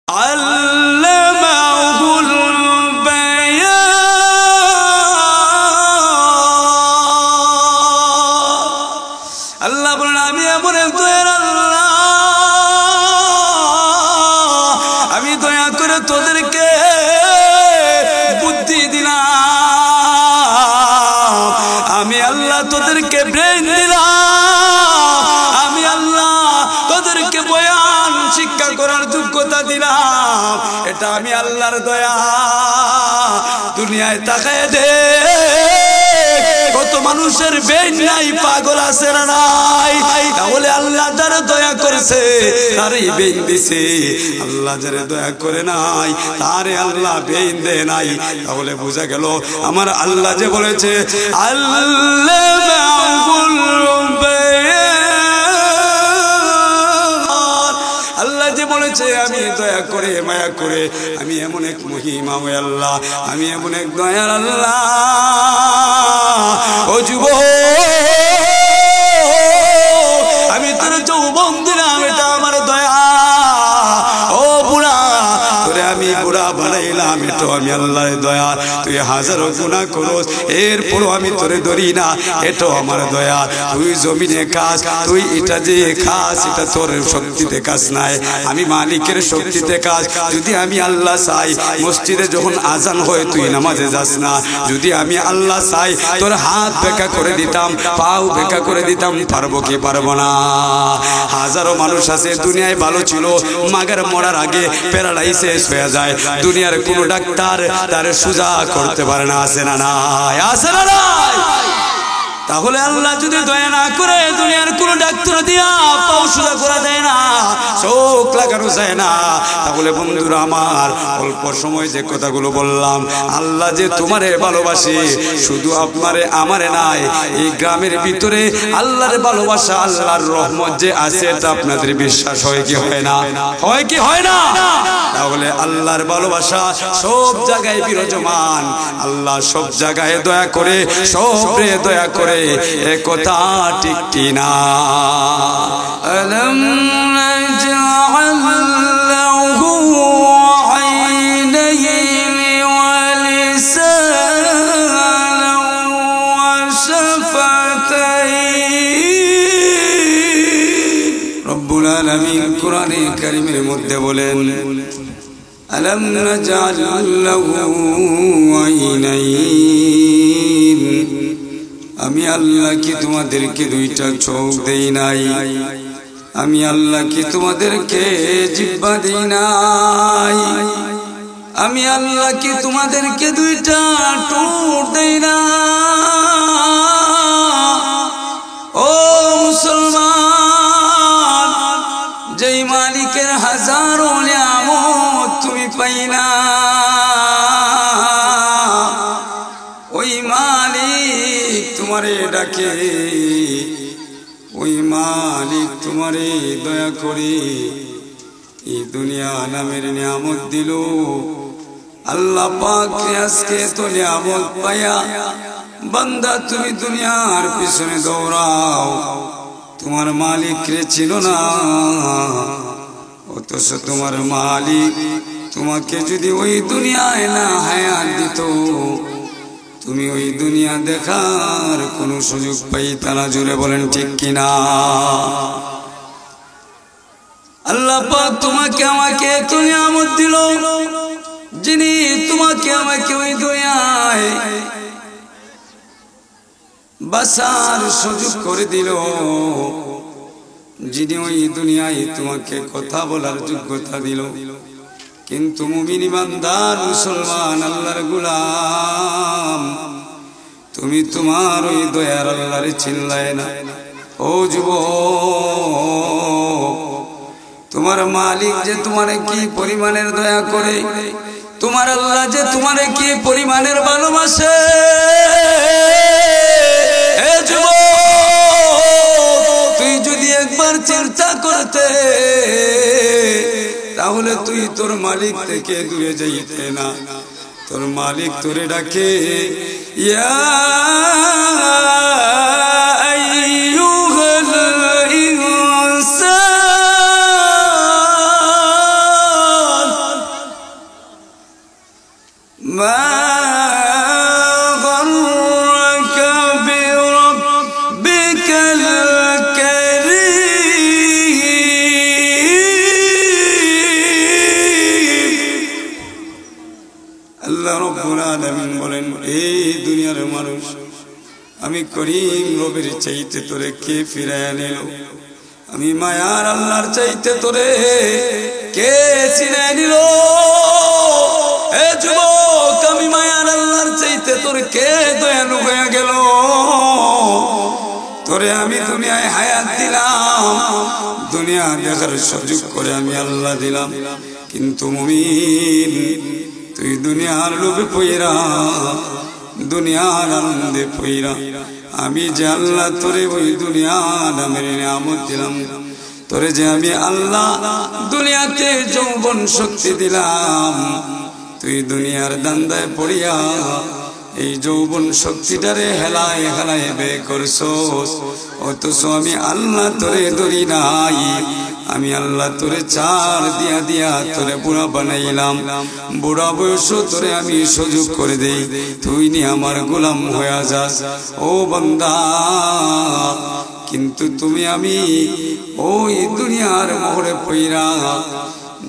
আল্লামাহুল বায়ান। আল্লাহ বলেন আমি এমন এক দয়ার আল্লাহ, আমি দয়া করে তোদেরকে বুদ্ধি দিলাম, আমি আল্লাহ তোদেরকে ব্রেন দিলাম, আমি আল্লাহ তোদেরকে বয়ান শিক্ষা করার যোগ্যতা দিলাম। এটা আমি আল্লাহর দয়া। দুনিয়ায় তাকায় দে কত মানুষের ব্রেন নাই, পাগল আছে না নাই? তাহলে আল্লাহ যারা দয়া করেছে তারই ব্রেন দিছে, আল্লাহ যারা দয়া করে নাই তারে আল্লাহ ব্রেন দেয় নাই। তাহলে বোঝা গেল আমার আল্লাহ যে বলেছে আল্লামাহুল বায়ান, আল্লাহ যে বলেছে আমি দয়া করে মায়া করে, আমি এমন এক মহিমা আল্লাহ, আমি এমন এক দয়ার আল্লাহ। ও যুবক, আমি তোর যৌবন দিলাম, এটা আমার দয়া। ও বুড়া, তোরে আমি বুড়া বানাইলাম, এটা আমি আল্লাহর দয়া। তুই হাজারো গুনাহ করস, এরপরও আমি তোরে ধরি না, এটাও আমার দয়া। তুই জমিনে খাস, তুই এটা যে খাস এটা তোর শক্তিতে খাস নাই, আমি মালিকের শক্তিতে খাস। যদি আমি আল্লাহ চাই মসজিদে যখন আজান হয় তুই নামাজে যাস না, যদি আমি আল্লাহ চাই তোর হাত বেঁকা করে দিতাম, পাও বেঁকা করে দিতাম, পারবো কি পারবো না? হাজারো মানুষ আছে দুনিয়ায় ভালো ছিল, মাগার মরার আগে প্যারালাইসিস হয়ে যায়, দুনিয়ার কোনো ডাক্তার তার সোজা করতে পারে না, আছে না নাই? আছে না নাই? তাহলে আল্লাহ যদি দয়া না করে দুনিয়ার কোন ডাক্তার দিয়া পাও সোজা করা দেয় না, চোখ লাগানো যায় না। তাহলে বন্ধুরা আমার, অল্প সময় যে কথাগুলো বললাম, আল্লাহ যে তোমারে ভালোবাসে, শুধু আপনারে আমারে নাই, এই গ্রামের ভিতরে আল্লাহর ভালোবাসা আল্লাহর রহমত যে আছে এটা আপনাদের বিশ্বাস হয় কি হয় না? হয় কি হয় না? তাহলে আল্লাহর ভালোবাসা সব জায়গায় বিরাজমান, আল্লাহ সব জায়গায় দয়া করে, সবরে দয়া করে, এ কথা ঠিক কিনা? আলম নাজআল লাহু আইনাইনি ওয়া লিসানান ওয়া শাফাতাইন। রব্বুল আলামিন কোরআনে কারীমের মধ্যে বলেন আলম নাজআল লাহু আইনাইন, আমি আল্লাহ কি তোমাদেরকে দুইটা চোখ দেই নাই? আমি আল্লাহ কি তোমাদেরকে জিহ্বা দেই নাই? আমি আল্লাহ কি তোমাদেরকে দুইটা ঠোঁট দেই না? ও মুসলমান, যেই মালিকের হাজারো নিয়ামত তুমি পাই না, ওই মালিক তোমারে ডাকে, ওই মালিক তোমারে দয়া করে এই দুনিয়া নামের নিয়ামত দিল। আল্লাহ পাক আজকে তো নিয়ামত পায়া বান্দা তুমি দুনিয়ার পিছনে দৌড়াও, তোমার মালিক রে চিনো না, অথচ তোমার মালিক তোমাকে যদি ওই দুনিয়ায় না হায়াত দিত, তুমি ওই দুনিয়া দেখার কোন সুযোগ পাইতা না। জুড়ে বলেন ঠিক কিনা? আল্লাহ পাক তোমাকে আমাকে এত নিয়ামত দিল, যিনি তোমাকে আমাকে ওই দুনিয়ায় বাঁচার সুযোগ করে দিল, যিনি ওই দুনিয়ায় তোমাকে কথা বলার যোগ্যতা দিল। কিন্তু মুমিন ইমানদার মুসলমান আল্লাহর গোলাম, তুমি তোমার ওই দয়ার আল্লাহরে চিনলাই না। ও যুবক, তোমার মালিক যে তোমারে কি পরিমাণের দয়া করে, তোমার আল্লাহ যে তোমারে কি পরিমাণের ভালোবাসে। এ যুবক, তুই যদি একবার চিন্তা করতে তাহলে তুই তোর মালিক থেকে দূরে যাইতে না। তোর মালিক তোরে ডাকে, ইয়া আইয়ুহাল ইনসান মা গররকা বিরব্বিকাল আল্লাহ রাব্বুল আলামিন বলেন, এই দুনিয়ার মানুষ, আমি করিম রবের চাইতে তোরে কে ফিরায় নিল? আমি মায়ার আল্লাহর চাইতে তোরে কে ছিনায় নিল? এ যুবক, আমি মায়ার আল্লাহর চাইতে তোর কে দয়ালু হয়ে গেল? তোরে আমি দুনিয়ায় হায়াত দিলাম, দুনিয়া দেখার সুযোগ করে আমি আল্লাহ দিলাম, কিন্তু মুমিন তুই দুনিয়ার লোভে পইরা, দুনিয়ার আনন্দে পইরা আমি যে আল্লাহ তোরে ওই দুনিয়া নামের নিয়ামত দিলাম, তোরে যে আমি আল্লাহ দুনিয়াতে যৌবন শক্তি দিলাম, তুই দুনিয়ার দান্দায় পড়িয়া এই যৌবন শক্তিটারে হেলায় হেলায় বে করছস। অথচ আমি আল্লাহ তোরে ধরি নাই, আমি আল্লাহ তোরে চার দিয়া দিয়া তোরে বুড়া বানাইলাম, বুড়া বয়স তোরে আমি সুযোগ করে দেই, তুই নি আমার গোলাম হয়ে যাস। ও বান্দা, কিন্তু তুমি আমি ওই দুনিয়ার মোহরে পইরা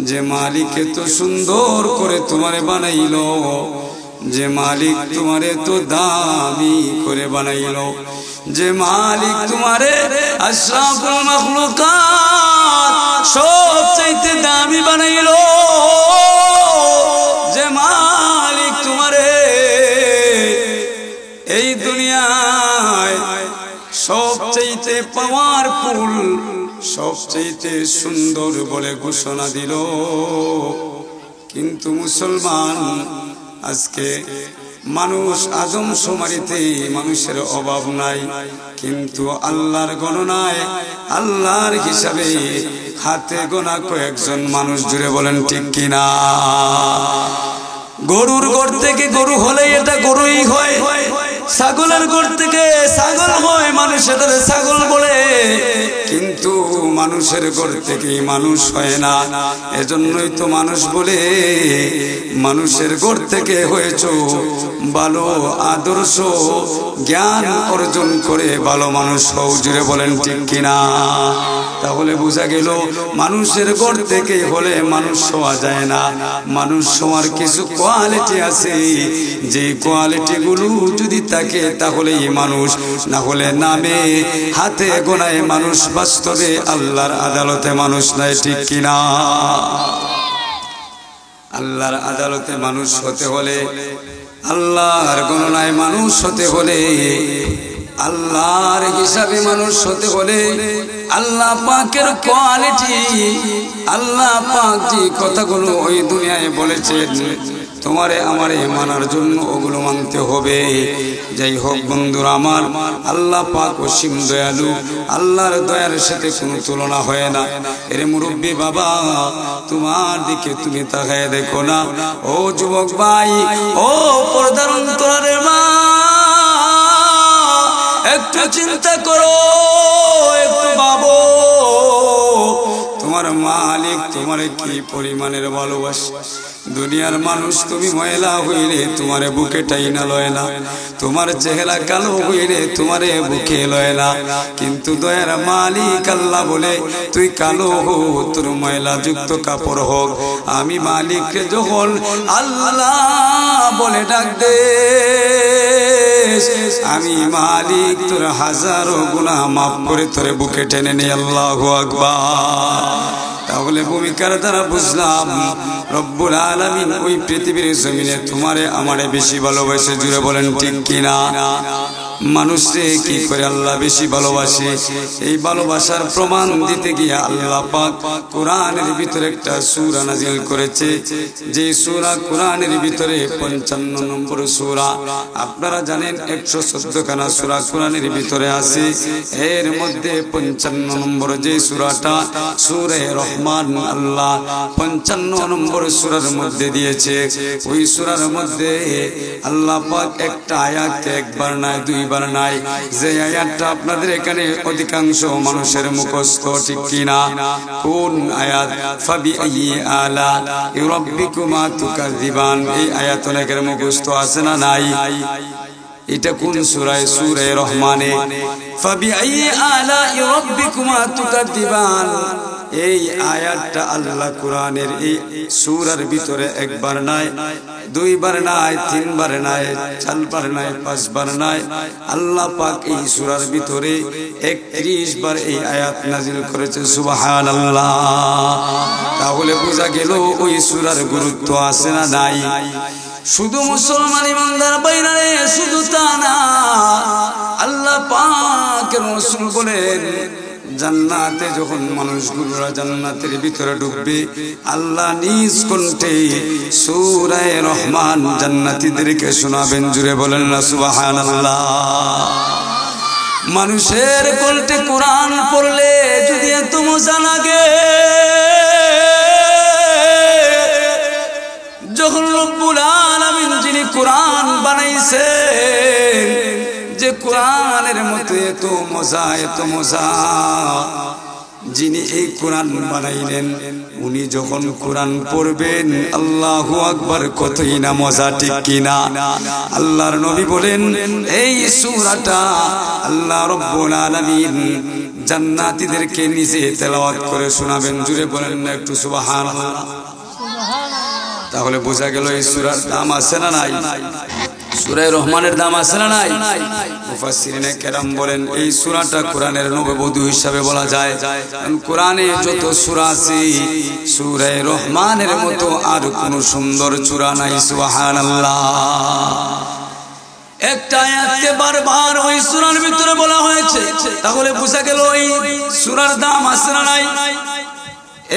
যে মালিক এত সুন্দর করে তোমারে বানাইলো, যে মালিক তোমারে তো দামি করে বানাইলো, যে মালিক তোমারে আশরাফুল মাখলুকাত সবচাইতে দামি বানাইলো, যে মালিক তোমারে এই দুনিয়ায় সবচাইতে পাওয়ারফুল, সবচাইতে সুন্দর বলে ঘোষণা দিল। কিন্তু মুসলমান, আজকে মানুষ আদম শুমারিতে মানুষের অভাব নাই, কিন্তু আল্লাহর গণনায়, আল্লাহর হিসাবে হাতে গোনা কয়েকজন মানুষ জুড়ে বলেন ঠিক কিনা? গরুর গড় থেকে গরু হলে এটা গরুই হয়, ছাগলের গড় থেকে ছাগল হয়, মানুষ এটারে ছাগল বলে, কিন্তু মানুষের গড় থেকে মানুষ হয় না। এজন্যই তো মানুষ বলে মানুষের গড় থেকে হয়েছো, ভালো আদর্শ জ্ঞান অর্জন করে ভালো মানুষ হও, জুড়ে বলেন ঠিক কিনা? তাহলে বোঝা গেল মানুষের গড় থেকে হলে মানুষ হওয়া যায় না, মানুষ হওয়ার কিছু কোয়ালিটি আছে, যে কোয়ালিটি গুলো যদি থাকে তাহলেই মানুষ, না হলে নামে হাতে গোনায় মানুষ, বাস্তবে আল্লাহর আদালতে মানুষ নাই, ঠিক কিনা? আল্লাহর আদালতে মানুষ হতে হলে, আল্লাহর গণনায় মানুষ হতে হলে, আল্লাহর হিসাবে মানুষ হতে হলে, আল্লাহ পাকের কোয়ালিটি, আল্লাহ পাক যে কথাগুলো ওই দুনিয়ায় বলেছেন তোমারে আমারে মানার জন্য ওগুলো মানতে হবে। যাই হোক বন্ধুরা আমার, আল্লাহ পাক অসীম দয়ালু, আল্লাহর দয়ার সাথে কোনো তুলনা হয় না। এর মুরব্বী বাবা, তোমার দিকে তুমি তাকায় দেখো না। ও যুবক ভাই, ও পর্দার অন্তরের মা, একটু চিন্তা করো, একটু ভাবো, তোমার মালিক তোমারে কি পরিমাণের ভালোবাসে। দুনিয়ার মানুষ তুমি ময়লা হইলে তোমারে বুকে টাইনা লয় না, তোমার চেহারা কালো হইলে তোমারে বুকে লয় না, কিন্তু দয়ার মালিক আল্লাহ বলে তুই কালো হো, তোর ময়লা যুক্ত কাপড় হোক, আমি মালিককে যখন আল্লাহ বলে ডাক দে, আমি মালিক তোর হাজারো গুনাহ মাফ করে তোরে বুকে টেনে নে। আল্লাহু আকবার। তাহলে ভূমিকার দ্বারা বুঝলাম রব্বুল আলামিন ওই পৃথিবীর জমিনে তোমারে আমারে বেশি ভালোবাসে, জুড়ে বলেন ঠিক কিনা? মানুষে কি করে আল্লাহ বেশি ভালোবাসে, এই ভালোবাসার প্রমাণ দিতে গিয়ে আল্লাহ পাক কোরআনের ভিতরে একটা সূরা নাজিল করেছে, যে সূরা কোরআনের ভিতরে 55 নম্বর সূরা। আপনারা জানেন 114 খানা সূরা কোরআনের ভিতরে আছে, এর মধ্যে 55 নম্বর যে সূরাটা সূরা রহমান, আল্লাহ 55 নম্বর সূরার মধ্যে দিয়েছে। ওই সূরার মধ্যে আল্লাহ পাক একটা আয়াতকে একবার না দুই দুইবার নাই, যে আয়াতটা আপনাদের এখানে অধিকাংশ মানুষের মুখস্থ, ঠিক কিনা? কোন আয়াত? ফাবিআইয়ি আলা রাব্বিকুমা তুকাযিবান, এই আয়াত অনেকের মুখস্থ আছে না নাই? এটা কোন সূরায়? সূরা রহমানে। ফাবিআইয়ি আলা রাব্বিকুমা তুকাযিবান, এই আয়াতটা আল্লাহ কোরআনের এই সূরার ভিতরে একবার নাই, দুইবার নাই, তিনবার নাই, চারবার নাই, পাঁচবার নাই, আল্লাহ পাক এই সূরার ভিতরে 31 বার এই আয়াত নাজিল করেছে। সুবহানাল্লাহ। তাহলে বোঝা গেল ওই সূরার গুরুত্ব আছে না নাই? শুধু মুসলমান ইমানদার বাইরে শুধু তা না, আল্লাহ পাকের রাসূল বলেন জান্নাতে যখন মানুষগুলোরা জান্নাতের ভিতরে ঢুকবে, আল্লাহ নিজ কণ্ঠে সূরা রহমান জান্নাতীদেরকে শোনাবেন। জুড়ে বলেন না সুবহানাল্লাহ। মানুষের কণ্ঠে কোরআন পড়লে যদি এত মজা লাগে, যখন রব্বুল আলামিন যিনি কোরআন বানাইছেন, যে কোরআনের মতো এত মজা, এত মজা, যিনি এই কোরআন বানাইলেন, উনি যখন কোরআন পড়বেন, আল্লাহু আকবার, কতই না মজা, ঠিক কিনা? আল্লাহর নবী বলেন এই সূরাটা আল্লাহ রব্বুল আলামিন জান্নাতীদেরকে নিজে তেলাওয়াত করে শোনাবেন। জুড়ে বলেন না একটু সুবহানাল্লাহ। তাহলে বোঝা গেল এই সূরার দাম আছে না নাই? সূরা রহমানের দাম আছে না নাই? মুফাসসিরিনে কেরাম বলেন এই সূরাটা কোরআনের নববধূ হিসাবে বলা যায়। কোরআনে যত সূরা আছে, সূরা রহমানের মতো আর কোন সুন্দর সূরা নাই। সুবহানাল্লাহ। একটা আয়াতকে বারবার ওই সূরার ভিতরে বলা হয়েছে, তাহলে বোঝা গেল এই সূরার দাম আছে না নাই?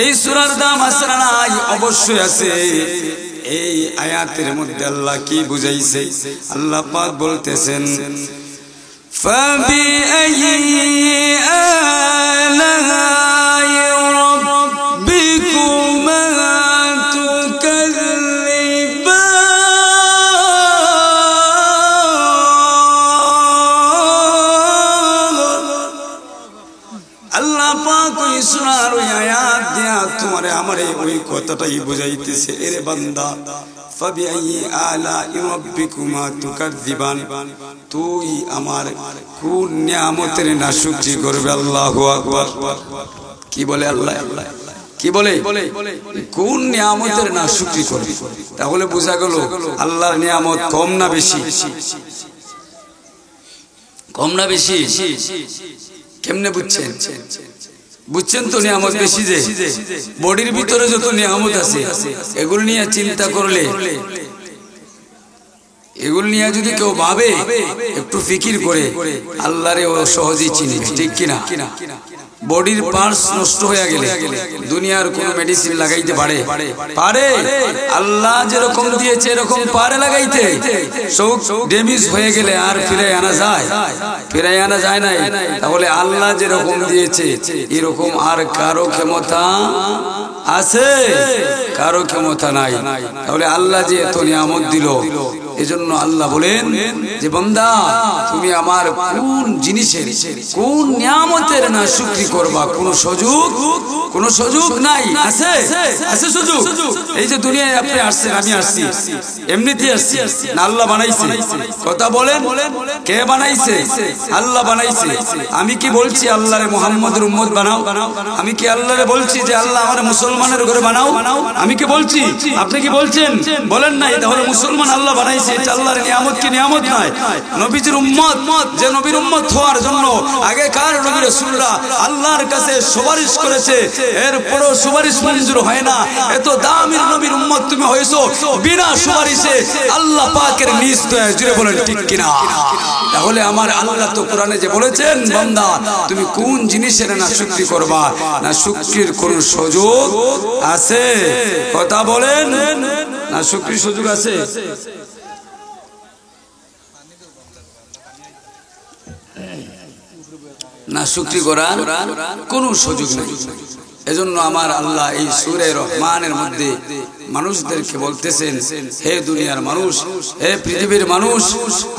এই সূরার দাম আছে না নাই? অবশ্যই আছে। এই আয়াতের মধ্যে আল্লাহ কি বুঝাইছে? আল্লাহ পাক বলতেছেন ফাবিআইয়ি আলাই রাব্বিকুমা তুকাযিবান। আল্লাহ পাক ওই সূরার ওই আয়াত দিয়া তোমারে আমারে ওই কথাটাই বুঝাইতেছে, এরে বান্দা, ফাবিআইয়ি আলাই রাব্বিকুমা তুকাযিবান, তুই আমার কোন নিয়ামতের নাশুকরি করবে? আল্লাহু আকবার। কি বলে আল্লাহ? কি বলে? কোন নিয়ামতের নাশুকরি করবে? তাহলে বোঝা গেল আল্লাহর নিয়ামত কম না বেশি? কম না বেশি? কেমনে বুঝছেন? বুঝছেন তো নিয়ামত বেশি। যে বডির ভিতরে যত নিয়ামত আছে, এগুলো নিয়ে চিন্তা করলে, এগুলো নিয়ে যদি কেউ ভাবে, একটু ফিকির করে, আল্লাহরে ও সহজেই চিনবে, ঠিক কিনা? বডির পার্টস নষ্ট হয়ে গেলে দুনিয়ার কোন মেডিসিন লাগাইতে পারে? পারে? আল্লাহ যেরকম দিয়েছে এরকম পারে লাগাইতে? সব ড্যামেজ হয়ে গেলে আর ফিরাই আনা যায়? ফিরাই আনা যায় না। তাহলে আল্লাহ যেরকম দিয়েছে এরকম আর কারো ক্ষমতা আছে? কারো ক্ষমতা নাই। তাহলে আল্লাহ যে এত নিয়ামত দিল, এজন্য আল্লাহ বলেন যে বান্দা, তুমি আমার কোন জিনিসের, কোন নিয়ামতের না শুকরি করবা? কোন সুযোগ নাই। আছে? আছে সুযোগ? এই যে দুনিয়ায় আপনি আসছেন, আমি আসছি, এমনিতেই আসছি না আল্লাহ বানাইছে? কথা বলেন, কে বানাইছে? আল্লাহ বানাইছে। আমি কি বলছি আল্লাহরে মুহাম্মদের উম্মত বানাও? আমি কি আল্লাহরে বলছি যে আল্লাহ আমার মুসলমানের ঘরে বানাও? আমি কি বলছি? আপনি কি বলছেন? বলেন নাই। তাহলে মুসলমান আল্লাহ বানাইছে, এটা আল্লাহর নিয়ামত কি নিয়ামত নয়? নবীজির উম্মত, যে নবীর উম্মত হওয়ার জন্য আগেকার নবী রাসূলরা আল্লাহর কাছে সুপারিশ করেছে, এরপরও সুপারিশ মঞ্জুর হয় না। এত দামি নবীর উম্মত তুমি হয়েছো, বিনা সুপারিশে আল্লাহ পাকের নিজ দয়ায়। জুড়ে বলেন ঠিক কিনা? তাহলে আমার আল্লাহ তো কোরআনে যে বলেছেন, বান্দা তুমি কোন জিনিসের না শুকরি করবা? না শুকরির কোন সুযোগ আছে? কথা বলেন, না শুকরির সুযোগ আছে? না শুকরি করার কোন সুযোগ নেই। এজন্য আমার আল্লাহ এই সূরা রহমানের মধ্যে মানুষদেরকে বলতেছেন, হে দুনিয়ার মানুষ, হে পৃথিবীর মানুষ,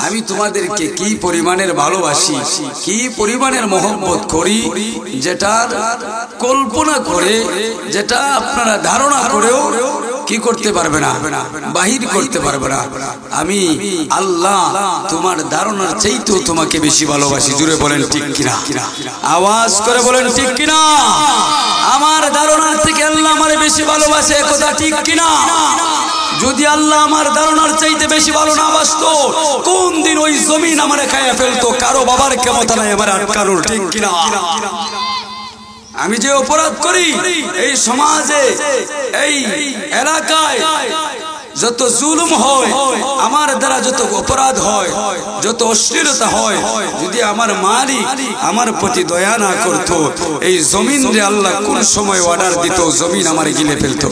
আমি তোমাদেরকে কি পরিমাণের ভালোবাসি, কি পরিমাণের মহব্বত করি, যেটার কল্পনা করে, যেটা আপনারা ধারণা করেও কি করতে পারবে না, বাহির করতে পারবে না। আমি আল্লাহ তোমার ধারণার চাইতেও তোমাকে বেশি ভালোবাসি। জুড়ে বলেন ঠিক কিনা, আওয়াজ করে বলেন ঠিক কিনা। আমার ধারণার থেকে আল্লাহ আমারে বেশি ভালোবাসে, কথা ঠিক কিনা? যদি আল্লাহ আমার ধারণার চাইতে বেশি ভালো না বাসতো, কোন দিন ওই জমিন আমারে খাইয়া ফেলতো। কারো বাবার ক্ষমতা নাই আমার আটকানোর, ঠিক কিনা? আমি যে অপরাধ করি এই সমাজে, এই এলাকায় যত জুলুম হয়, আমার দ্বারা যত অপরাধ হয়, যত অশ্লীলতা হয়, যদি আমার মালিক আমার প্রতি দয়া না করতো, এই জমিন রে আল্লাহ কোন সময় অর্ডার দিত, জমিন আমার গিলে ফেলতো।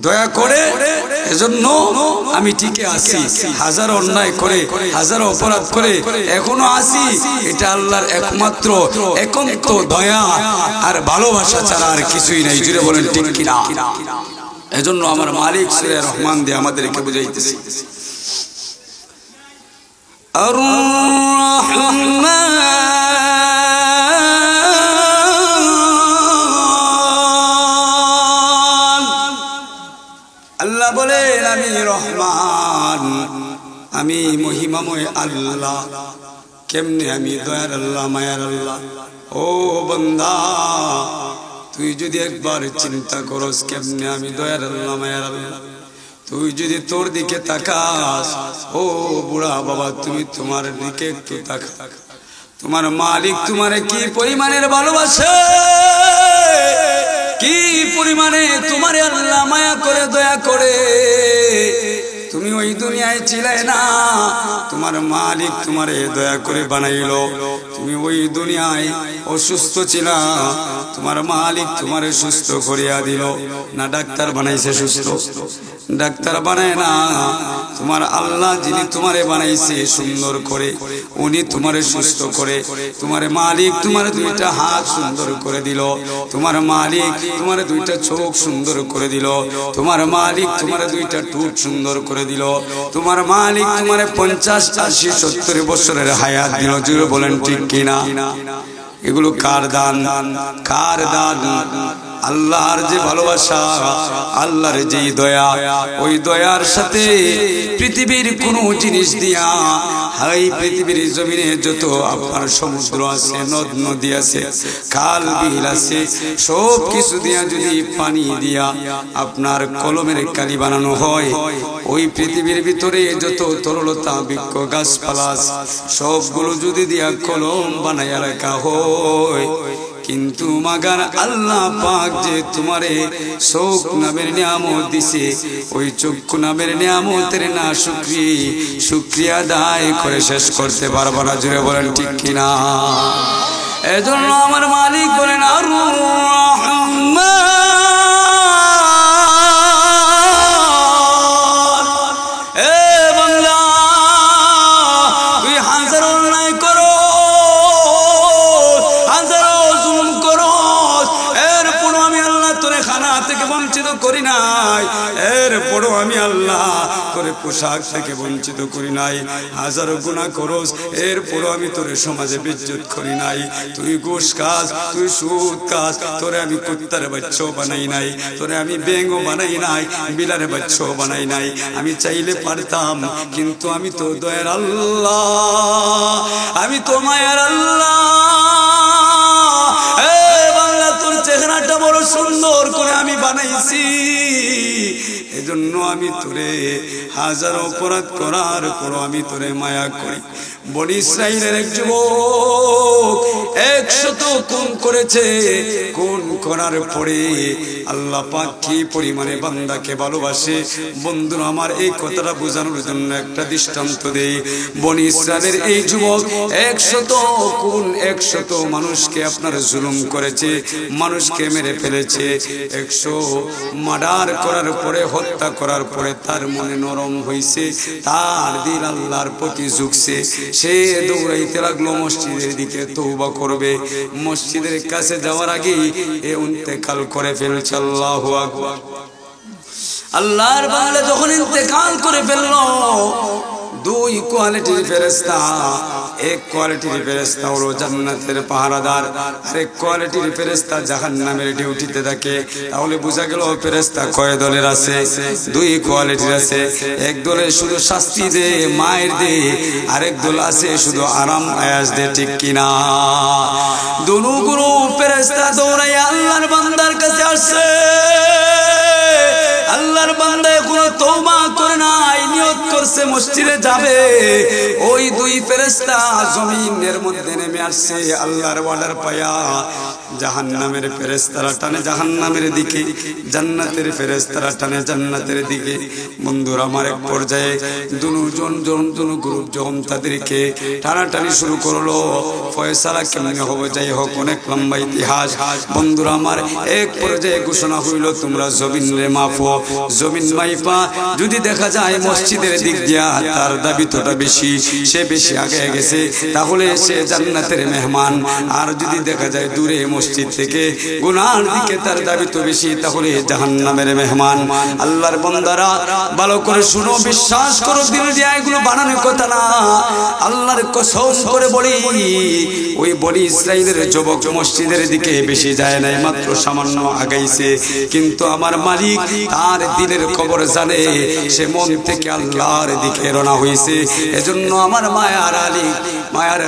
দয়া করে এজন্য আমি টিকে আছি। হাজার অন্যায় করে, হাজার অপরাধ করে এখনো আছি। এটা আল্লাহর একমাত্র একান্ত দয়া আর ভালোবাসা ছাড়া আর কিছুই নাই। জুড়ে বলেন ঠিক কিনা? এজন্য আমার মালিক সূরা রহমান দিয়ে আমাদেরকে বুঝাইতেছি, আর রহমান আল্লাহ বলেন, আমি রহমান, আমি মহিমাময় আল্লাহ। কেমনে আমি দয়ার আল্লাহ, মায়ার আল্লাহ। ও বান্দা, তুই যদি একবার চিন্তা করস কেমনে আমি দয়ার আল্লাহ, মায়ার আল্লাহ, তুই যদি তোর দিকে তাকাস, ও বুড়া বাবা, তুমি তোমার দিকে একটু তাকা। তোমার মালিক তোমারে কি পরিমাণের ভালোবাসে, কি পরিমাণে তোমারে আল্লাহ মায়া করে, দয়া করে। তুমি ওই দুনিয়ায় ছিলে না, তোমার মালিক তোমারে দয়া করে বানাইলো। তুমি ওই দুনিয়ায় অসুস্থ ছিলা, তোমার মালিক তোমারে সুস্থ করিয়া দিল। না ডাক্তার বানাইছে সুস্থ? ডাক্তার বানায় না, তোমার আল্লাহ যিনি তোমারে বানাইছে সুন্দর করে, উনি তোমারে সুস্থ করে। তোমার মালিক তোমার দুইটা হাত সুন্দর করে দিল, তোমার মালিক তোমার দুইটা চোখ সুন্দর করে দিল, তোমার মালিক তোমার দুইটা ঠোঁট সুন্দর করে দিল, তোমার মালিক তোমার 50, 80, 70 বছরের হায়াত দিল। জুড়ে বলেন ঠিক কিনা? এগুলো কার দান? কার দান? আল্লাহর যে ভালোবাসা, আল্লাহর যে দয়া, ওই দয়ার সাথে পৃথিবীর কোন জিনিস দিয়া, হাই পৃথিবীর জমিনে যত আপনার সমুদ্র আছে, নদ নদী আছে, খাল বিল আছে, সব কিছু দিয়া যদি পানি দিয়া আপনার কলমের কালি বানানো হয়, ওই পৃথিবীর ভিতরে যত তরলতা বৃক্ষ গাছপালা সবগুলো যদি দিয়া কলম বানাইয়া রাখা হয়, কিন্তু মাগার আল্লাহ পাক যে তোমারে চোখ নামের নিয়ামত দিছে, ওই চক্ষু নামের নিয়ামতের না শুকরিয়া আদায় করে শেষ করতে পারবো না। জুড়ে বলেন ঠিক কিনা? এজন্য আমার মালিক বলেন, আর করি নাই, এরপরও আমি আল্লাহ তোরে পোশাক থেকে বঞ্চিত করি নাই। হাজারো গুনাহ করস, এরপরও আমি তোরে সমাজে বেইজ্জত করি নাই। তুই ঘুষ খাস, তুই সুদ খাস, তোরে আমি কুত্তার বাচ্চাও বানাই নাই, তোরে আমি ব্যাঙও বানাই নাই, বিলার বাচ্চাও বানাই নাই। আমি চাইলে পারতাম, কিন্তু আমি তো দয়ার আল্লাহ, আমি তো মায়ার আল্লাহ। তোর চেহারাটা বড় সুন্দর করে আমি বানাইছি, এজন্য আমি তোরে হাজার অপরাধ করার পরও আমি তোরে মায়া করি। বনি ইসরাইলের এক যুবক 100 খুন করেছে, খুন করার পরে আল্লাহ পাক কি পরিমাণে বান্দাকে ভালোবাসে। বন্ধুরা আমার, এই কথাটা বোঝানোর জন্য একটা দৃষ্টান্ত দেই। বনি ইসরাইলের এই যুবক 100 খুন, 100 মানুষকে আপনার জুলুম করেছে, মানুষকে মেরে ফেলেছে। 100 মার্ডার করার পরে, হত্যা করার পরে তার মনে নরম হয়েছে, তার দিল আল্লাহর প্রতি ঝুঁকছে। সে দৌড়াইতে লাগলো মসজিদের দিকে, তওবা করবে। মসজিদের কাছে যাওয়ার আগে এ ইন্তেকাল করে ফেলছে। আল্লাহু আকবার। আল্লাহর বান্দা যখন ইন্তেকাল করে ফেলল, দুই কোয়ালিটির ফেরেশতা, এক কোয়ালিটির ফেরেশতা হলো জান্নাতের পাহারাদার, আর এক কোয়ালিটির ফেরেশতা জাহান্নামের ডিউটিতে থাকে। তাহলে বোঝা গেল ফেরেশতা কয় দলের আছে? দুই কোয়ালিটির আছে। এক দলে শুধু শাস্তি দে, মায়ের দে, আরেক দল আছে শুধু আরাম আয়াস দে, ঠিক কিনা? দুনো গুরু ফেরেশতা দৌড়াই আল্লাহর বান্দার কাছে আসছে। আল্লাহর বান্দা এখনো তওবা করে নাই, নিয়ত করছে মসজিদে যাবে। ওই দুই ফেরেশতা জমিনের মধ্যে নেমে আসছে। আল্লাহর ওয়ার্ডার পায়া জাহান্নামের ফেরেশতারা টানে জাহান্নামের দিকে, জান্নাতের ফেরেশতারা টানে জান্নাতের দিকে। বন্ধুরা আমার, এক পর্যায়ে দুনো গ্রুপ যখন তাদেরকে টানাটানি শুরু করলো, ফয়সালা কেমনে হবে যাই হোক, অনেক লম্বা ইতিহাস। বন্ধুরা আমার, এক পর্যায়ে ঘোষণা হইল তোমরা জমিন রে মাপো। জমিন মাইপা যদি দেখা যায় মসজিদের দিক দিয়া তার দাবিত্বটা বেশি, সে বেশি আগে গেছে, তাহলে সে জান্নাতের মেহমান। আর যদি দেখা যায় দূরে মসজিদ থেকে গুনার দিকে তার দাবিত্ব বেশি, তাহলে জাহান্নামের মেহমান। আল্লাহর বান্দারা ভালো করে শুনো, বিশ্বাস করো, দিল দিয়ে এগুলো বানানোর কথা না। আল্লাহর কসম করে বলি, ওই বনি ইসরাইলের যুবক মসজিদের দিকে বেশি যায় নাই, মাত্র সামান্য আগাইছে। কিন্তু আমার মালিক তার দিলের খবর জানে, সে মন থেকে আল্লাহর দিকে রওনা হয়েছে। এজন্য আমার মায়ার আলিক, মায়ার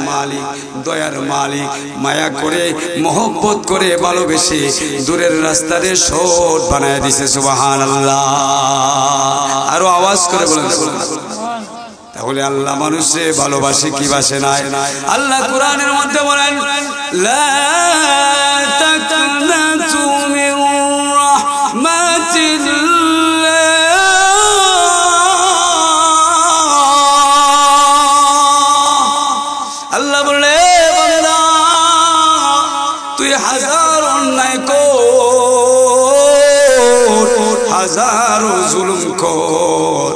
মালিক, দয়ার মালিক মায়া করে, মহব্বত করে, ভালোবেসে দূরের রাস্তারে সহজ বানায় দিছে। সুবহানাল্লাহ। আরো আওয়াজ করে বলেন। তাহলে আল্লাহ মানুষে ভালোবাসে কি বাসে নাই? আল্লাহ কোরআনের মধ্যে বলেন, লা তাকনাতু মির রাহমাতিল্লাহ। আল্লাহ বলে, বান্দা তুই হাজার অন্যায় কর, হাজারো জুলুম কর,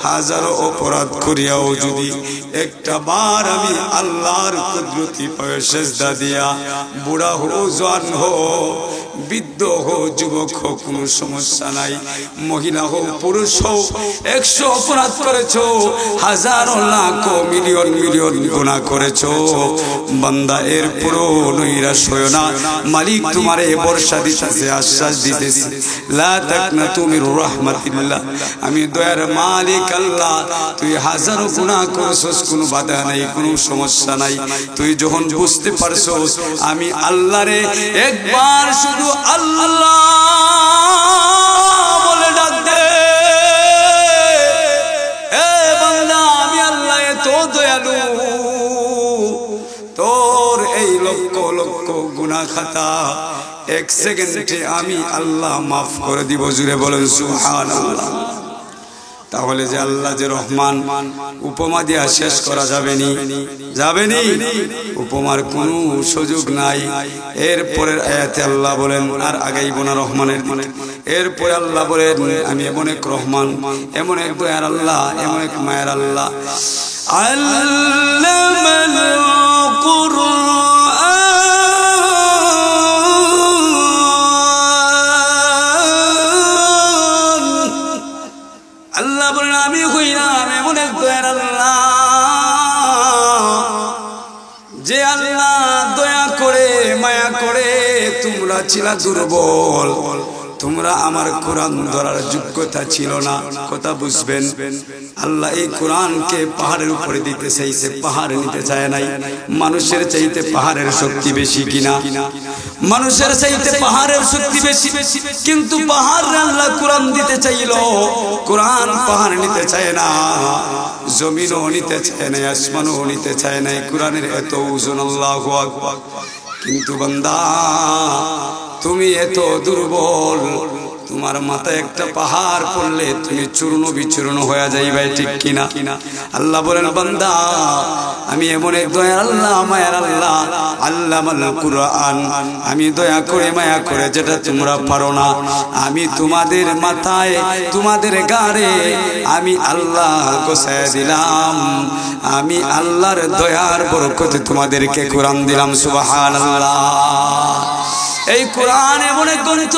হাজারো অপরাধ করিয়াও যদি একটা বার আমি আল্লাহর কুদরতি পায়ে সেজদা দিয়া, বুড়া হো, জওয়ান হো, বৃদ্ধ হো, যুবক হো, কোনো সমস্যা নাই, মহিলা হো, পুরুষ হো, 100 অপরাধ করেছো, হাজারো লাখ মিলিয়ন মিলিয়ন গুনাহ করেছো, বান্দা এর পুরো নৈরাশ হয়ো না। মালিক তোমারে বর্ষা দিতেছে, আশ্বাস দিতেছে, লা তাকনাতু মির রাহমাতিল্লাহ। আমি দয়ার মালিক আল্লাহ, তুই হাজারো গুনাহ করছস, কোনো বাধা নাই, কোনো সমস্যা নাই। তুই যখন বুঝতে পারছস আমি আল্লাহরে একবার শুধু আল্লাহ বলে ডাক দে। এ বান্দা, আমি আল্লাহ এত দয়ালু, তোর এই লক্ষ লক্ষ গুনাহ খাতা 1 সেকেন্ডে আমি আল্লাহ মাফ করে দিব। জুড়ে বলেন সুবহানাল্লাহ। তাহলে যে আল্লাহ যে রহমান, উপমা দিয়া শেষ করা যাবেনি, উপমার কোনো সুযোগ নাই। এরপরের আয়াতে আল্লাহ বলেন, আর আগাইব না রহমানের দিকে। এরপরে আল্লাহ বলেন, আমি এমন এক রহমান, এমন এক দয়ার আল্লাহ, এমন এক মায়ের আল্লাহ। আল্লামাল কুরআন, আল্লাহ বলেন আমি হইলাম এমন এক দয়ার আল্লাহ, যে আল্লাহ দয়া করে, মায়া করে। তোমরা ছিলা দুর্বল, তোমরা আমার কোরআন ধরার যোগ্যতা ছিল না। কথা বুঝবেন, আল্লাহ এই কোরআনকে পাহাড়ের উপরে দিতে চাইছে, পাহাড় নিতে চায় নাই। মানুষের চাইতে পাহাড়ের শক্তি বেশি কিনা? মানুষের চাইতে পাহাড়ের শক্তি বেশি, কিন্তু পাহাড় আল্লাহ কোরআন দিতে চাইল, কোরআন পাহাড় নিতে চায় না, জমিনও নিতে চায় না, আসমানও নিতে চায় না। কোরআনের এত ওজন, আল্লাহু আকবার। কিন্তু বান্দা তুমি এত দুর্বল, তোমার মাথায় একটা পাহাড় পড়লে তুমি চূর্ণ বিচূর্ণ হয়ে যাইবে, ঠিক কিনা? আল্লাহ বলেন বান্দা আমি এমন এক দয়ার আল্লাহ, মায়ার আল্লাহ, আল্লামাল কুরআন, আমি দয়া করে মায়া করে যেটা তোমরা পারো না আমি তোমাদের মাথায় তোমাদের গাড়ে আমি আল্লাহ গোছায় দিলাম। আমি আল্লাহর দয়ার বরকতে তোমাদেরকে কোরআন দিলাম। সুবহানাল্লাহ। এই কোরআন এমন এক গ্রন্থ,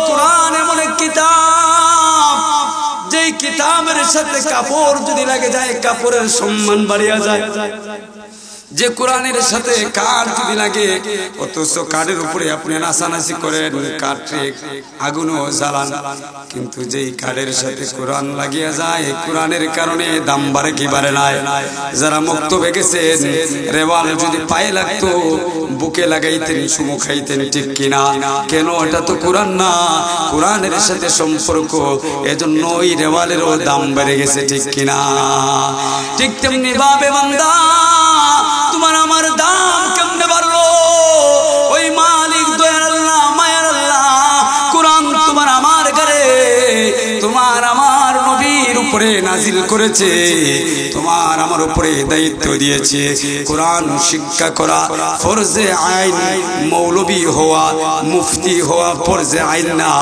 কোরআন এমন এক কিতাব, যেই কিতাবের সাথে কাপড় যদি লাগে যায় কাপড়ের সম্মান বাড়িয়া যায়। যে কোরআনের সাথে কাঠ যদি লাগে, অথচ কাঠের উপরে আপনি নাচানাচি করেন, কাঠে আগুনও জ্বালান, কিন্তু যেই কাঠের সাথে কোরআন লাগিয়া যায় কোরআনের কারণে দাম বাড়ে কি বাড়ে নাই? যারা মক্তবে গেছেন রেওয়াল যদি পায়ে লাগতো বুকে লাগাইতেন, সুমু খাইতেন, ঠিক কিনা? কেন? এটা তো কোরআন না, কোরআনের সাথে সম্পর্ক, এজন্য ওই রেওয়ালেরও দাম বেড়ে গেছে, ঠিক কিনা? ঠিক তেমনি ভাবে বান্দা তোমার আমার দাম কেমনে বাড়লো? ওই মালিক দয়ার আল্লাহ, মায়ার আল্লাহ কোরআন তোমার আমার ঘরে তোমার আমার নবীর উপরে নাজিল করেছে, তোমার আমার উপরে দায়িত্ব দিয়েছে কোরআন শিক্ষা করা ফরজে আইন। মৌলবী হওয়া, মুফতি হওয়া ফরজে আইন না,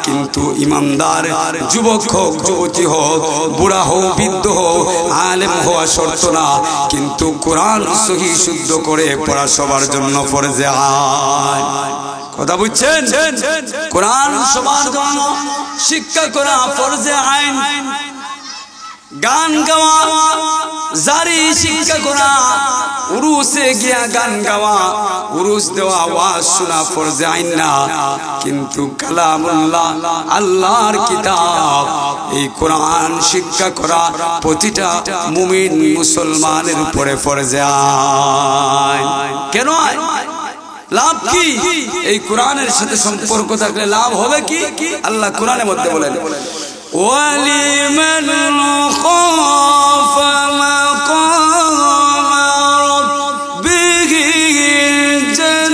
কিন্তু ইমানদার যুবক হোক, যুবতী হোক, বুড়া হোক, বৃদ্ধ হোক, আলেম হওয়া শর্ত না, কিন্তু কোরআন সহি শুদ্ধ করে পড়া সবার জন্য ফরজে আইন। কথা বুঝছেন? কোরআন সবার জন্য শিক্ষা করা ফরজে আইন। গান গাওয়া জারি শিক্ষা করা, উরুসে গিয়া গান গাওয়া, উরুস দেওয়া, ওয়াজ শোনা ফরজে আইন না, কিন্তু কালামুল্লাহ আল্লাহর কিতাব এই কোরআন শিক্ষা করা প্রতিটা মুমিন মুসলমানের উপরে ফরজে আইন। কেন আইন? লাভ কি? এই কোরআনের সাথে সম্পর্ক থাকলে লাভ হবে কি? আল্লাহ কোরআনের মধ্যে বলেন ওয়ালিমান খাফা মাকাম রাব্বিহি জান্নাতান।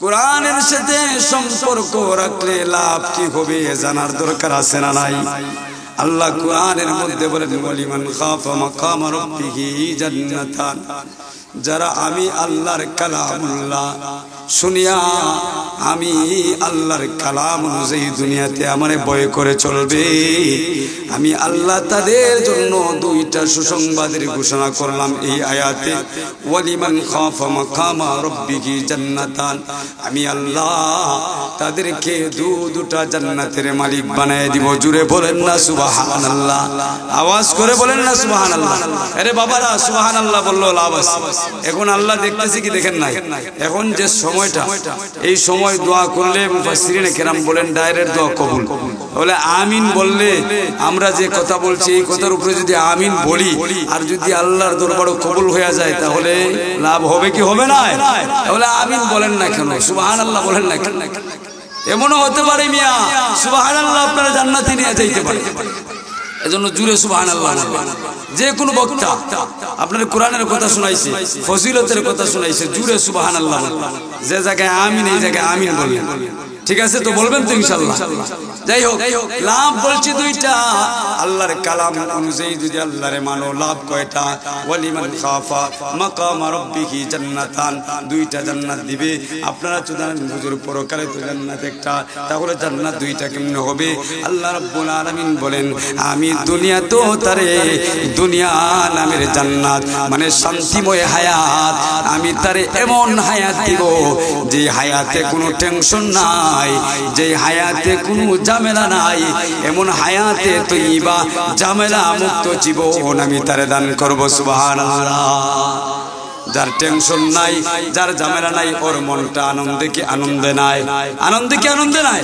কোরআনের সাথে সম্পর্ক রাখলে লাভ কি হবে জানার দরকার আছে না নাই? আল্লাহ কোরআনের মধ্যে বলেন ওয়ালিমান খাফা মাকাম রাব্বিহি জান্নাতান। যারা আমি আল্লাহর কালামুল্লাহ শুনিয়া আমি আল্লাহর কালাম অনুযায়ী দুনিয়াতে আমারে ভয় করে চলবে, আমি আল্লাহ তাদের জন্য দুইটা সুসংবাদের ঘোষণা করলাম এই আয়াতে। ওয়ালিমান খাফা মাকাম রাব্বিহি জান্নাতান, আমি আল্লাহ তাদেরকে দুটা জান্নাতের মালিক বানায় দিব। জুড়ে বলেন না সুবহানাল্লাহ? আওয়াজ করে বলেন না সুবহানাল্লাহ? আরে বাবারা সুবহানাল্লাহ বললো লাভ আছে। এখন আল্লাহ দেখতেছে কি দেখেন না? এখন যে সময়টা, এই সময় দোয়া করলে মুফাসসিরিনে কেরাম বলেন ডাইরেক্ট দোয়া কবুল। বলে আমিন বললে আমরা যে কথা বলছি এই কথার উপরে যদি আমিন বলি আর যদি আল্লাহর দরবারে কবুল হয়ে যায় তাহলে লাভ হবে কি হবে না? তাহলে আমিন বলেন না কেন? সুবহানাল্লাহ বলেন না কেন? এমনও হতে পারে মিয়া সুবহানাল্লাহ আপনারা জান্নাতে নিয়ে যাইতে পারে। এজন্য জুড়ে সুবহানাল্লাহ। যে কোনো বক্তা আপনার কোরআনের কথা শোনাইছে, ফজিলতের কথা শোনাইছে, জুড়ে সুবহানাল্লাহ। যে জায়গায় আমিন এই জায়গায় আমিন বললেন, ঠিক আছে তো বলবেন তো ইনশাআল্লাহ? যাই হোক, লাভ বলছি দুইটা। আল্লাহর কালাম অনুযায়ী যদি আল্লাহরে মানো লাভ কয়টা? ওয়ালিমান খাফা মাকাম রাব্বিহি জান্নাতান, দুইটা জান্নাত দিবে। আপনারা তো জানেন হুজুর পরকালে তো জান্নাত একটা, তাহলে জান্নাত দুইটা কেমনে হবে? আল্লাহ রাব্বুল আলামিন বলেন আমি দুনিয়াতেও তারে দুনিয়া নামের জান্নাত মানে শান্তিময় হায়াত, আমি তারে এমন হায়াত দিব যে হায়াতে কোনো টেনশন নাই, যে হায়াতে কোনো ঝামেলা নাই, এমন হায়াতে তৈবা ঝামেলা মুক্ত জীবন আমি তারে দান করব। সুবহানাল্লাহ। যার টেনশন নাই, যার ঝামেলা নাই, ওর মনটা আনন্দে কি আনন্দে নাই? আনন্দে কি আনন্দে নাই?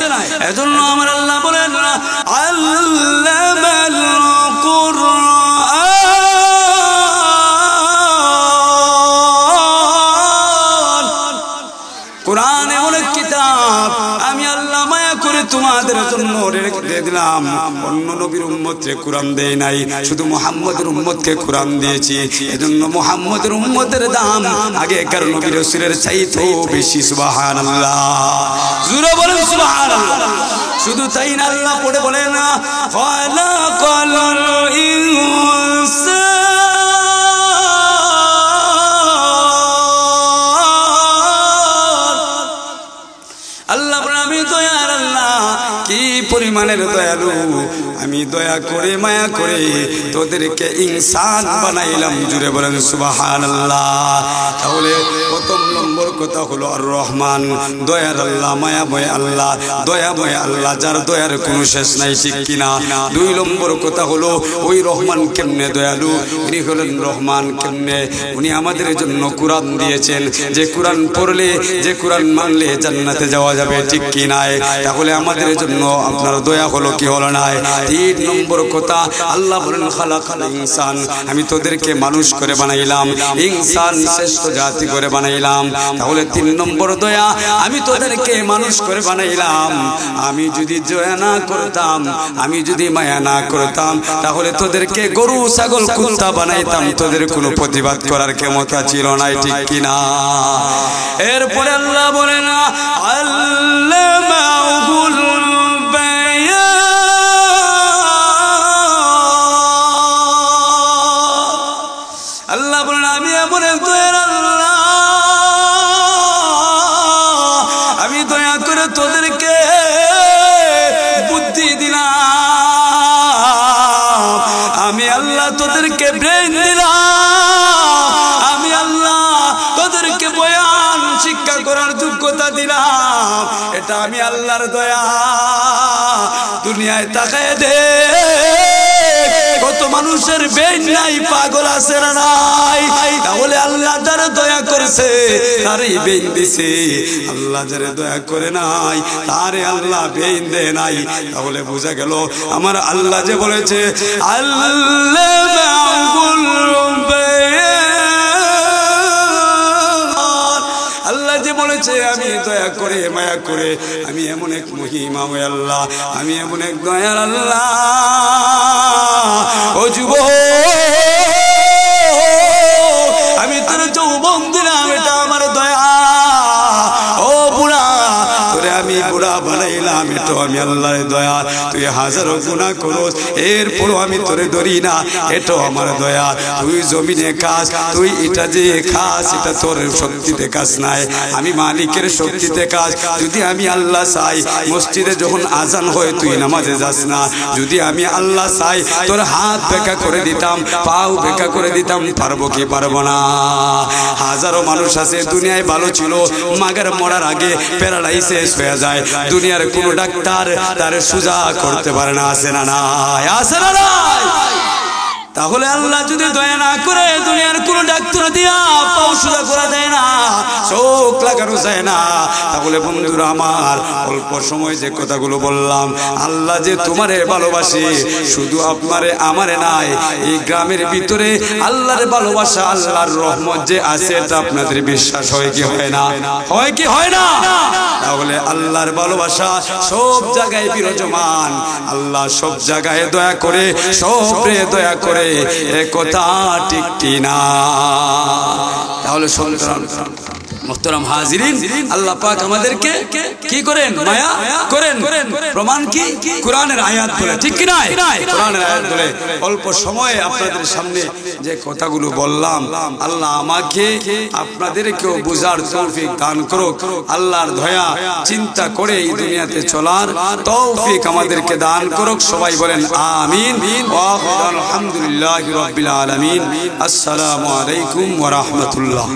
এজন্য আমার আল্লাহ বলেন আল্লামাল কুরআন, কোরআন এমন এক কিতাব আমি আল্লাহ মায়া করে করে তোমাদের জন্য রেখে দিলাম। অন্য নবীর উম্মতকে কোরআন দেই নাই, শুধু মুহাম্মদের উম্মতকে কোরআন দিয়েছি। এজন্য মুহাম্মদের উম্মতের দাম আগেকার নবী রাসূলের চাইতেও বেশি। সুবহানাল্লাহ, জোরে বলেন সুবহানাল্লাহ। শুধু তাই না, আল্লাহ পড়ে বলেন খালাকাল ইনসান, আল্লাহ বলেন আমি দয়ার আল্লাহ, কি পরিমাণের দয়ালু, আমি দয়া করে মায়া করে তোদেরকে ইনসান বানাইলাম। জুড়ে বলেন সুবহানাল্লাহ। তাহলে প্রথম নম্বর কথা হলো আর রহমান, দয়ার আল্লাহ, মায়াময় আল্লাহ, দয়াময় আল্লাহ, যার দয়ার কোনো শেষ নাই, ঠিক কিনা? দুই নম্বর কথা হলো ওই রহমান কেমনে দয়ালু, উনি হলেন রহমান কেমনে, উনি আমাদের জন্য কোরআন দিয়েছেন, যে কোরআন পড়লে, যে কোরআন মানলে জান্নাতে যাওয়া যাবে, ঠিক কিনা? তাহলে আমাদের জন্য আপনার দয়া হলো কি হলো না? তিন নম্বর কথা, আল্লাহ বলেন খালাকাল ইনসান, আমি তোদেরকে মানুষ করে বানাইলাম, ইনসান শ্রেষ্ঠ জাতি করে বানাইলাম। তাহলে তিন নম্বর দয়া, আমি তোদেরকে মানুষ করে বানাইলাম। আমি যদি দয়া না করতাম, আমি যদি মায়া না করতাম, তাহলে তোদেরকে গরু ছাগল কুত্তা বানাইতাম, তোদের কোনো প্রতিবাদ করার ক্ষমতা ছিল না, ঠিক কিনা? এরপরে আল্লাহ বলেন আল্লামাহুল আল্লাহ বলেন আমি এমন এক দয়ার আল্লাহ, আমি দয়া করে তোদেরকে বুদ্ধি দিলাম, আমি আল্লাহ তোদেরকে ব্রেন দিলাম, আমি আল্লাহ তোদেরকে বয়ান শিক্ষা করার যোগ্যতা দিলাম। এটা আমি আল্লাহর দয়া। দুনিয়ায় তাকায় দে, কত মানুষের বেইন নাই, পাগল আছে না নাই? তাহলে আল্লাহ যারা দয়া করেছে তারই বেইন দিছে, আল্লাহ যারা দয়া করে নাই তারে আল্লাহ বেইন দেয় নাই। তাহলে বোঝা গেল আমার আল্লাহ যে বলেছে আল্লাহ যে বলেছে আমি দয়া করে মায়া করে, আমি এমন এক মহিমাময় আল্লাহ, আমি এমন এক দয়ার আল্লাহ। ও যুবক, আমি তোর যৌবন দিলাম, এটা আমার দয়া। ও বুড়া, তোরে আমি বুড়া বানাইলাম, এটা আমি আল্লাহর দয়া। তুই হাজারো গুনাহ করস, এরপরও আমি তোরে ধরি না, এটাও আমার দয়া। তুই জমিনে খাস, তুই এটা যে খাস, এটা তোর শক্তিতে খাস নাই, আমি মালিকের শক্তিতে খাস। যদি আমি আল্লাহ চাই, মসজিদে যখন আজান হয় তুই নামাজে যাস না। যদি আমি আল্লাহ চাই, তোর হাত বেঁকা করে দিতাম, পাও বেঁকা করে দিতাম, পারবো কি পারবো না? হাজারো মানুষ আছে দুনিয়ায় ভালো ছিল, মাগার মরার আগে প্যারালাইসিস হয়ে যায়, দুনিয়ার কোনো ডাক্তার তার সুজা করতে পারে না, আছে না নাই? আছে না নাই? তাহলে আল্লাহ যদি দয়া না করে দুনিয়ার কোন ডাক্তার দিয়া পাও সুজা করা যায় না, চোখ লাগানো যায় না। তাহলে বন্ধুরা আমার, অল্প সময় যে কথাগুলো বললাম, আল্লাহ যে তোমারে ভালোবাসে, শুধু আপনারে আমারে নাই, এই গ্রামের ভিতরে আল্লাহর ভালোবাসা, আল্লাহর রহমত যে আছে, এটা আপনাদের বিশ্বাস হয় কি হয় না? হয় কি হয় না? তাহলে আল্লাহর ভালোবাসা সব জায়গায় বিরাজমান, আল্লাহ সব জায়গায় দয়া করে, সবরে দয়া করে, একথা ঠিক কিনা? তাহলে মুহতারাম হাজিরিন, আল্লাহ পাক আমাদেরকে কি করেন? মায়া করেন। প্রমাণ কি? কোরআনের আয়াত বলে, ঠিক কি না? কোরআনের আয়াত বলে। অল্প সময়ে আপনাদের সামনে যে কথাগুলো বললাম, আল্লাহ আমাকে আপনাদেরকেও বুঝার তৌফিক দান করুক। আল্লাহর দয়া চিন্তা করে এই দুনিয়াতে চলার তৌফিক আমাদেরকে দান করুক। সবাই বলেন আমিন। ওয়া আলহামদুলিল্লাহি রাব্বিল আলামিন। আসসালামু আলাইকুম ওয়া রাহমাতুল্লাহ।